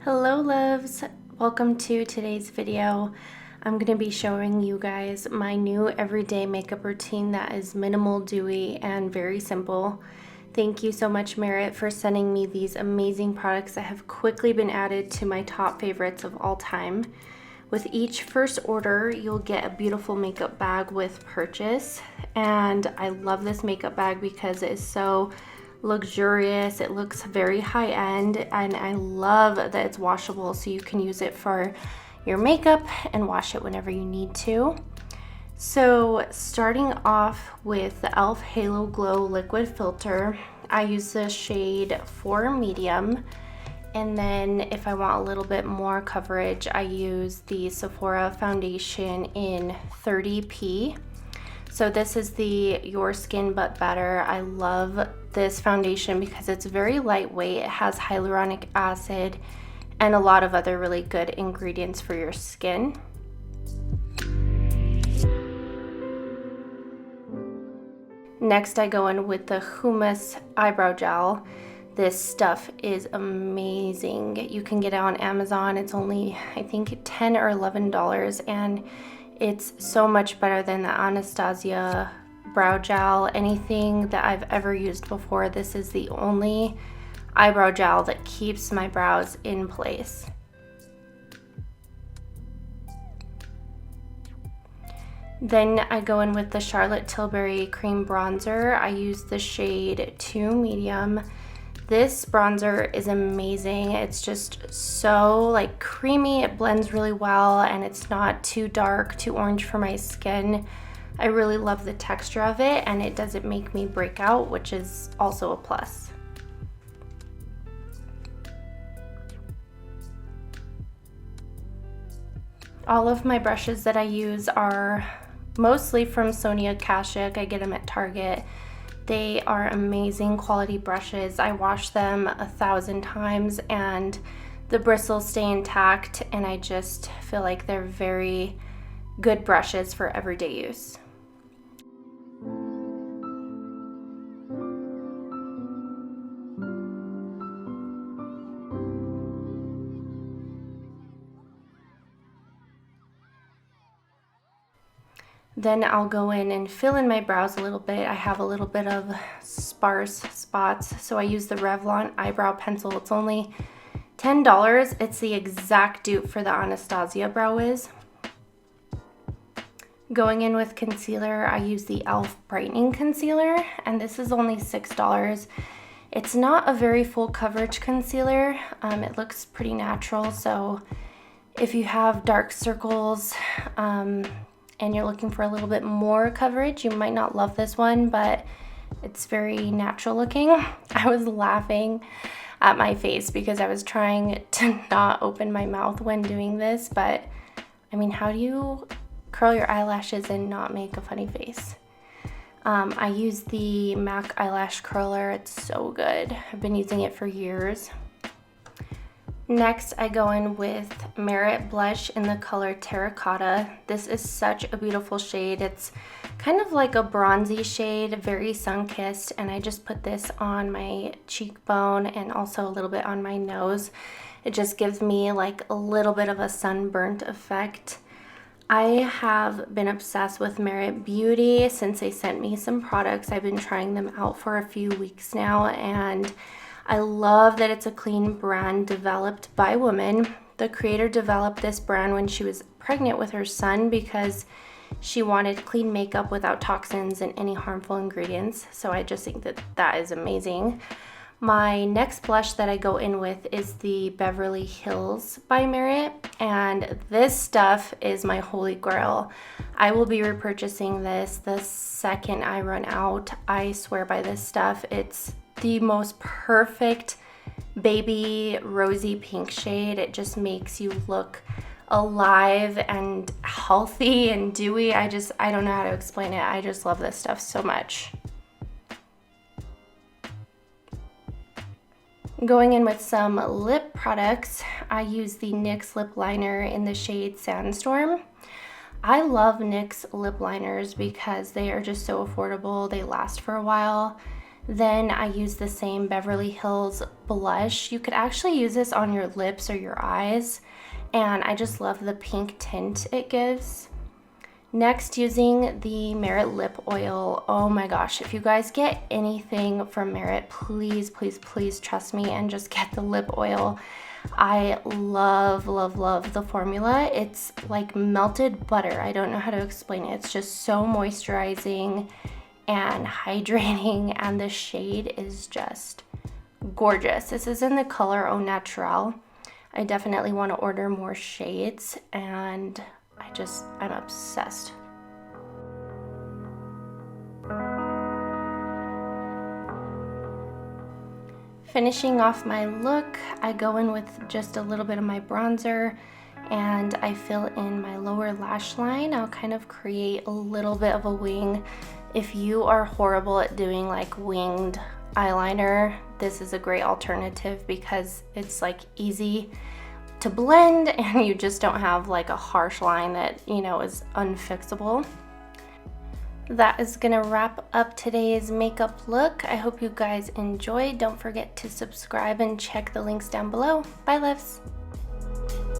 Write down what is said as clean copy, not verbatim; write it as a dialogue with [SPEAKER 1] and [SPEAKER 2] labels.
[SPEAKER 1] Hello loves, welcome to today's video. I'm going to be showing you guys my new everyday makeup routine that is minimal, dewy, and very simple. Thank you so much, Merit, for sending me these amazing products that have quickly been added to my top favorites of all time. With each first order, you'll get a beautiful makeup bag with purchase, and I love this makeup bag because it is so luxurious. It looks very high-end, and I love that it's washable, so you can use it for your makeup and wash it whenever you need to. So starting off with the e.l.f. Halo Glow liquid filter, I use the shade 4 medium, and then if I want a little bit more coverage, I use the Sephora foundation in 30p. So this is the Your Skin But Better. I love this foundation because it's very lightweight. It has hyaluronic acid and a lot of other really good ingredients for your skin. Next, I go in with the Hummus Eyebrow Gel. This stuff is amazing. You can get it on Amazon. It's only, I think, $10 or $11, and it's so much better than the Anastasia brow gel, anything that I've ever used before. This is the only eyebrow gel that keeps my brows in place. Then I go in with the Charlotte Tilbury Cream Bronzer. I use the shade 2 medium. This bronzer is amazing. It's just so like creamy. It blends really well, and it's not too dark, too orange for my skin. I really love the texture of it, and it doesn't make me break out, which is also a plus. All of my brushes that I use are mostly from Sonia Kashuk. I get them at Target. They are amazing quality brushes. I wash them 1,000 times and the bristles stay intact, and I just feel like they're very good brushes for everyday use. Then I'll go in and fill in my brows a little bit. I have a little bit of sparse spots, so I use the Revlon eyebrow pencil. It's only $10. It's the exact dupe for the Anastasia Brow Wiz. Going in with concealer, I use the e.l.f. brightening concealer, and this is only $6. It's not a very full coverage concealer. It looks pretty natural, so if you have dark circles, and you're looking for a little bit more coverage, you might not love this one, but it's very natural looking. I was laughing at my face because I was trying to not open my mouth when doing this, but I mean, how do you curl your eyelashes and not make a funny face? I use the MAC eyelash curler. It's so good. I've been using it for years. Next, I go in with Merit Blush in the color Terracotta. This is such a beautiful shade. It's kind of like a bronzy shade, very sun-kissed, and I just put this on my cheekbone and also a little bit on my nose. It just gives me like a little bit of a sunburnt effect. I have been obsessed with Merit Beauty since they sent me some products. I've been trying them out for a few weeks now, and I love that it's a clean brand developed by women. The creator developed this brand when she was pregnant with her son because she wanted clean makeup without toxins and any harmful ingredients. So I just think that that is amazing. My next blush that I go in with is the Beverly Hills by Merit, and this stuff is my holy grail. I will be repurchasing this the second I run out. I swear by this stuff. It's the most perfect baby rosy pink shade. It just makes you look alive and healthy and dewy. I don't know how to explain it. I just love this stuff so much. Going in with some lip products, I use the NYX lip liner in the shade Sandstorm. I love NYX lip liners because they are just so affordable. They last for a while. Then I use the same Beverly Hills blush. You could actually use this on your lips or your eyes, and I just love the pink tint it gives. Next, using the Merit lip oil. Oh my gosh, if you guys get anything from Merit, please, please, please trust me and just get the lip oil. I love, love, love the formula. It's like melted butter. I don't know how to explain it. It's just so moisturizing and hydrating, and the shade is just gorgeous. This is in the color Au Naturel. I definitely want to order more shades, and I'm obsessed. Finishing off my look, I go in with just a little bit of my bronzer, and I fill in my lower lash line. I'll kind of create a little bit of a wing. If you are horrible at doing like winged eyeliner, this is a great alternative because it's like easy to blend and you just don't have like a harsh line that, you know, is unfixable. That is gonna wrap up today's makeup look. I hope you guys enjoyed. Don't forget to subscribe and check the links down below. Bye, loves.